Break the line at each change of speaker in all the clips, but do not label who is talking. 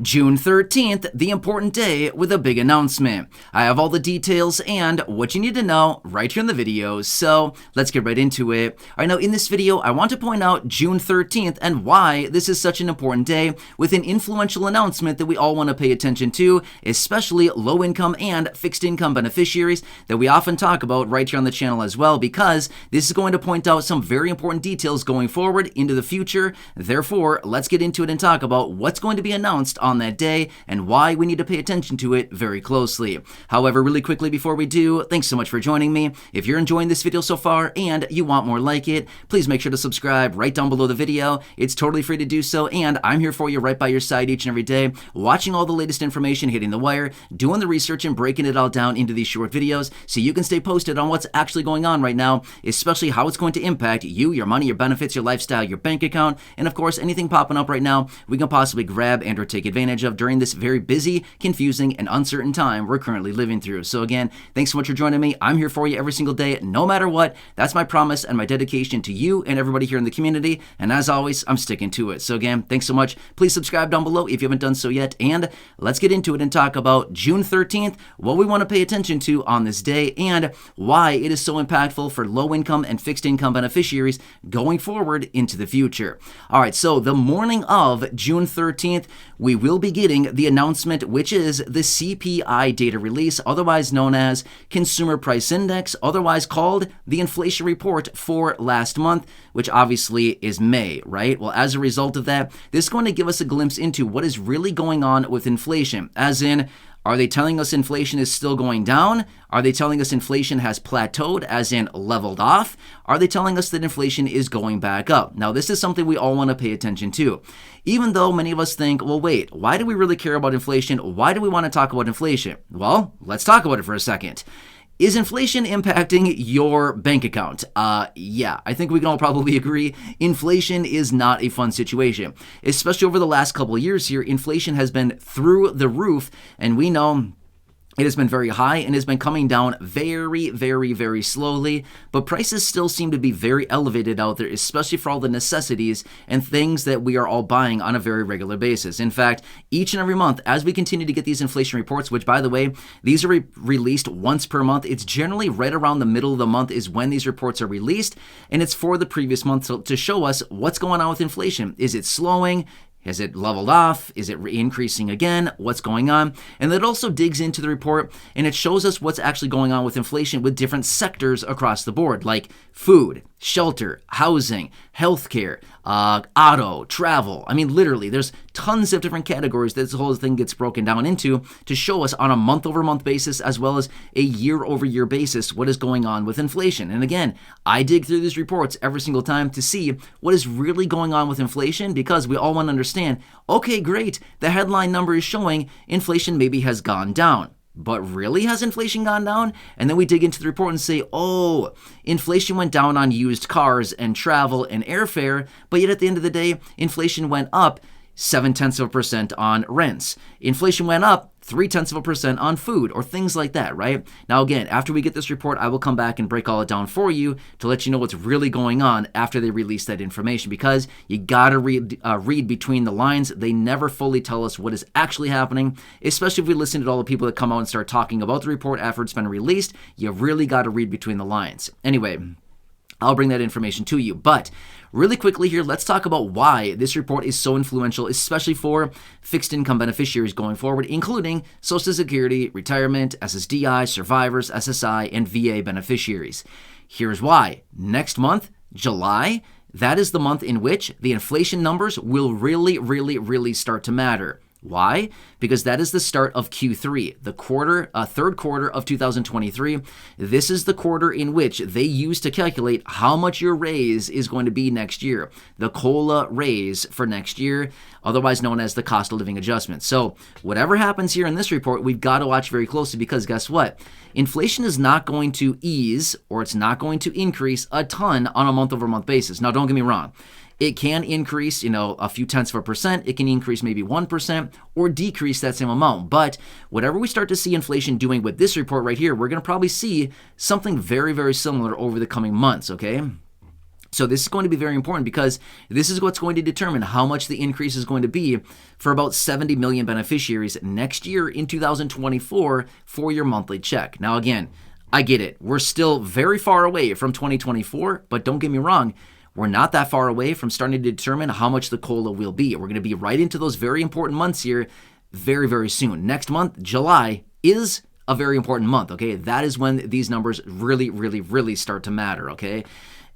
June 13th, the important day with a big announcement. I have all the details and what you need to know right here in the video, so let's get right into it. Alright, now in this video, I want to point out June 13th and why this is such an important day with an influential announcement that we all want to pay attention to, especially low-income and fixed-income beneficiaries that we often talk about right here on the channel as well, because this is going to point out some very important details going forward into the future. Therefore, let's get into it and talk about what's going to be announced on that day and why we need to pay attention to it very closely. However, really quickly before we do, thanks so much for joining me. If you're enjoying this video so far and you want more like it, please make sure to subscribe right down below the video. It's totally free to do so, and I'm here for you right by your side each and every day, watching all the latest information hitting the wire, doing the research and breaking it all down into these short videos so you can stay posted on what's actually going on right now, especially how it's going to impact you, your money, your benefits, your lifestyle, your bank account, and of course anything popping up right now we can possibly grab and or take advantage of during this very busy, confusing, and uncertain time we're currently living through. So again, thanks so much for joining me. I'm here for you every single day, no matter what. That's my promise and my dedication to you and everybody here in the community, and as always, I'm sticking to it. So again, thanks so much. Please subscribe down below if you haven't done so yet, and let's get into it and talk about June 13th, what we want to pay attention to on this day, and why it is so impactful for low-income and fixed-income beneficiaries going forward into the future. Alright, so the morning of June 13th, we will be getting the announcement, which is the CPI data release, otherwise known as Consumer Price Index, otherwise called the inflation report for last month, which obviously is May, right? Well, as a result of that, this is going to give us a glimpse into what is really going on with inflation, as in, are they telling us inflation is still going down? Are they telling us inflation has plateaued, as in leveled off? Are they telling us that inflation is going back up? Now, this is something we all want to pay attention to. Even though many of us think, well, wait, why do we really care about inflation? Why do we want to talk about inflation? Well, let's talk about it for a second. Is inflation impacting your bank account? Yeah, I think we can all probably agree inflation is not a fun situation. Especially over the last couple of years here, inflation has been through the roof, and we know it has been very high and has been coming down very, very, very slowly, but prices still seem to be very elevated out there, especially for all the necessities and things that we are all buying on a very regular basis. In fact, each and every month, as we continue to get these inflation reports, which by the way, these are released once per month, it's generally right around the middle of the month is when these reports are released, and it's for the previous month to show us what's going on with inflation. Is it slowing? Has it leveled off? Is it increasing again? What's going on? And it also digs into the report and it shows us what's actually going on with inflation with different sectors across the board, like food, shelter, housing, healthcare, auto, travel. I mean, literally, there's tons of different categories that this whole thing gets broken down into to show us on a month-over-month basis as well as a year-over-year basis what is going on with inflation. And again, I dig through these reports every single time to see what is really going on with inflation, because we all want to understand, okay, great, the headline number is showing inflation maybe has gone down. But really, has inflation gone down? And then we dig into the report and say, oh, inflation went down on used cars and travel and airfare, but yet at the end of the day, inflation went up 0.7% on rents. Inflation went up 0.3% on food, or things like that, right? Now again, after we get this report, I will come back and break all it down for you to let you know what's really going on after they release that information, because you gotta read between the lines. They never fully tell us what is actually happening, especially if we listen to all the people that come out and start talking about the report after it's been released. You really gotta read between the lines. Anyway, I'll bring that information to you, but really quickly here, let's talk about why this report is so influential, especially for fixed income beneficiaries going forward, including Social Security, retirement, SSDI, survivors, SSI, and VA beneficiaries. Here's why. Next month, July, that is the month in which the inflation numbers will really start to matter. Why? Because that is the start of Q3, the third quarter of 2023. This is the quarter in which they use to calculate how much your raise is going to be next year, the COLA raise for next year, otherwise known as the cost of living adjustment. So whatever happens here in this report, we've got to watch very closely, because guess what? Inflation is not going to ease, or it's not going to increase a ton on a month-over-month basis. Now, don't get me wrong. It can increase, a few tenths of a percent. It can increase maybe 1% or decrease that same amount. But whatever we start to see inflation doing with this report right here, we're going to probably see something very, very similar over the coming months, okay? So this is going to be very important because this is what's going to determine how much the increase is going to be for about 70 million beneficiaries next year in 2024 for your monthly check. Now, again, I get it. We're still very far away from 2024, but don't get me wrong. We're not that far away from starting to determine how much the COLA will be. We're going to be right into those very important months here very, very soon. Next month, July, is a very important month, okay? That is when these numbers really, really, really start to matter, okay?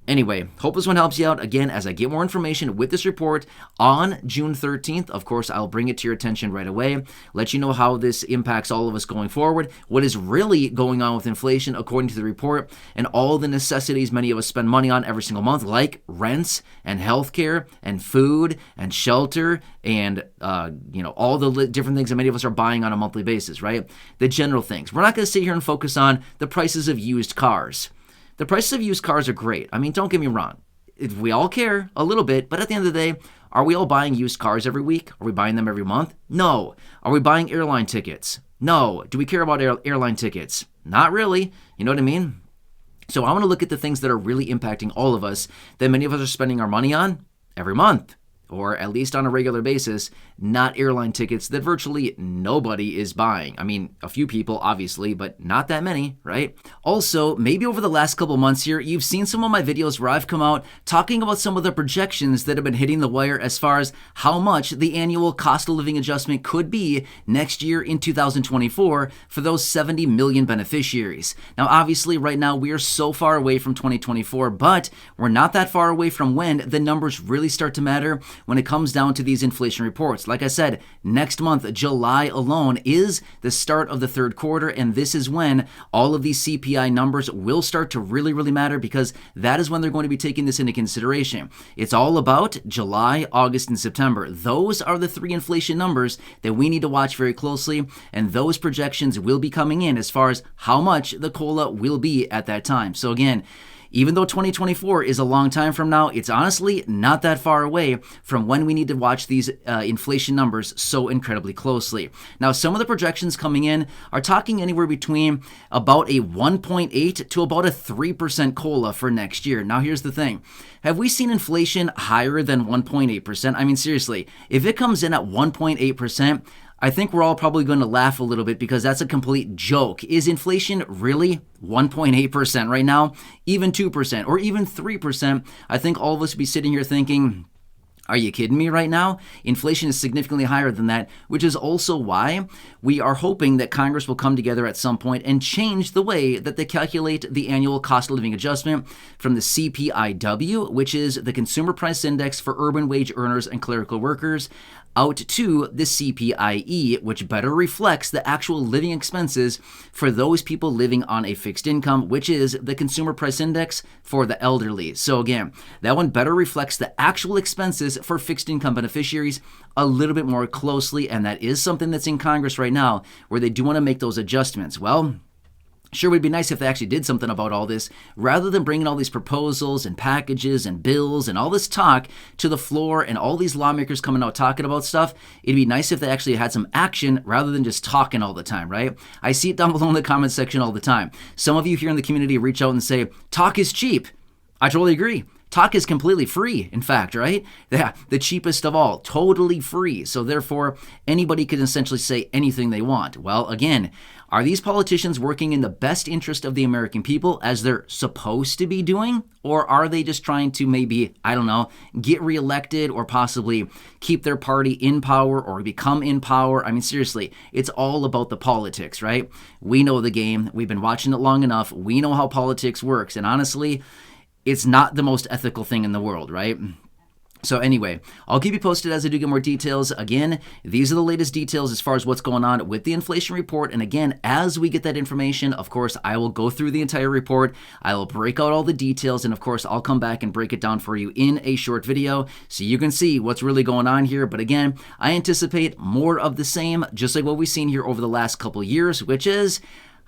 Anyway, hope this one helps you out. Again, as I get more information with this report on June 13th, of course, I'll bring it to your attention right away, let you know how this impacts all of us going forward, what is really going on with inflation according to the report, and all the necessities many of us spend money on every single month, like rents and healthcare and food and shelter and, all the different things that many of us are buying on a monthly basis, right? The general things. We're not going to sit here and focus on the prices of used cars. The prices of used cars are great. I mean, don't get me wrong. We all care a little bit, but at the end of the day, are we all buying used cars every week? Are we buying them every month? No. Are we buying airline tickets? No. Do we care about airline tickets? Not really. You know what I mean? So I want to look at the things that are really impacting all of us that many of us are spending our money on every month, or at least on a regular basis, not airline tickets that virtually nobody is buying. I mean, a few people, obviously, but not that many, right? Also, maybe over the last couple months here, you've seen some of my videos where I've come out talking about some of the projections that have been hitting the wire as far as how much the annual cost of living adjustment could be next year in 2024 for those 70 million beneficiaries. Now, obviously, right now, we are so far away from 2024, but we're not that far away from when the numbers really start to matter when it comes down to these inflation reports. Like I said, next month, July alone, is the start of the third quarter, and this is when all of these CPI numbers will start to really, really matter, because that is when they're going to be taking this into consideration. It's all about July, August, and September. Those are the three inflation numbers that we need to watch very closely, and those projections will be coming in as far as how much the COLA will be at that time. So again, even though 2024 is a long time from now, it's honestly not that far away from when we need to watch these inflation numbers so incredibly closely. Now, some of the projections coming in are talking anywhere between about a 1.8 to about a 3% COLA for next year. Now, here's the thing. Have we seen inflation higher than 1.8%? I mean, seriously, if it comes in at 1.8%, I think we're all probably going to laugh a little bit, because that's a complete joke. Is inflation really 1.8% right now? Even 2% or even 3%? I think all of us would be sitting here thinking, are you kidding me right now? Inflation is significantly higher than that, which is also why we are hoping that Congress will come together at some point and change the way that they calculate the annual cost of living adjustment from the CPIW, which is the Consumer Price Index for urban wage earners and clerical workers, out to the CPIE, which better reflects the actual living expenses for those people living on a fixed income, which is the Consumer Price Index for the elderly. So again, that one better reflects the actual expenses for fixed income beneficiaries a little bit more closely, and that is something that's in Congress right now, where they do want to make those adjustments. Well, sure would be nice if they actually did something about all this, rather than bringing all these proposals and packages and bills and all this talk to the floor and all these lawmakers coming out talking about stuff. It'd be nice if they actually had some action rather than just talking all the time, right? I see it down below in the comment section all the time. Some of you here in the community reach out and say, talk is cheap. I totally agree. Talk is completely free, in fact, right? Yeah, the cheapest of all, totally free. So therefore, anybody can essentially say anything they want. Well, again, are these politicians working in the best interest of the American people as they're supposed to be doing? Or are they just trying to maybe, I don't know, get reelected or possibly keep their party in power or become in power? I mean, seriously, it's all about the politics, right? We know the game. We've been watching it long enough. We know how politics works. And honestly, it's not the most ethical thing in the world, right? So anyway, I'll keep you posted as I do get more details. Again, these are the latest details as far as what's going on with the inflation report. And again, as we get that information, of course, I will go through the entire report. I will break out all the details. And of course, I'll come back and break it down for you in a short video so you can see what's really going on here. But again, I anticipate more of the same, just like what we've seen here over the last couple of years, which is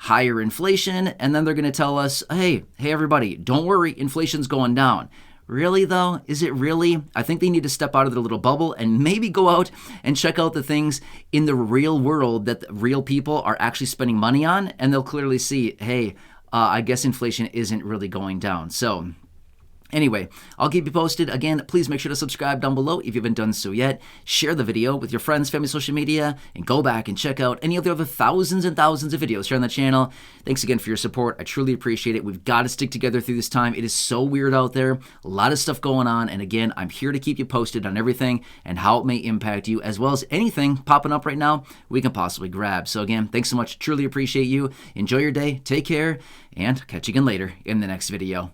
higher inflation. And then they're going to tell us, hey, everybody, don't worry, inflation's going down. Really, though? Is it really? I think they need to step out of their little bubble and maybe go out and check out the things in the real world that the real people are actually spending money on, and they'll clearly see, hey, I guess inflation isn't really going down. So Anyway, I'll keep you posted. Again, please make sure to subscribe down below if you haven't done so yet. Share the video with your friends, family, social media, and go back and check out any of the other thousands and thousands of videos here on the channel. Thanks again for your support. I truly appreciate it. We've got to stick together through this time. It is so weird out there. A lot of stuff going on. And again, I'm here to keep you posted on everything and how it may impact you, as well as anything popping up right now we can possibly grab. So again, thanks so much. Truly appreciate you. Enjoy your day. Take care, and catch you again later in the next video.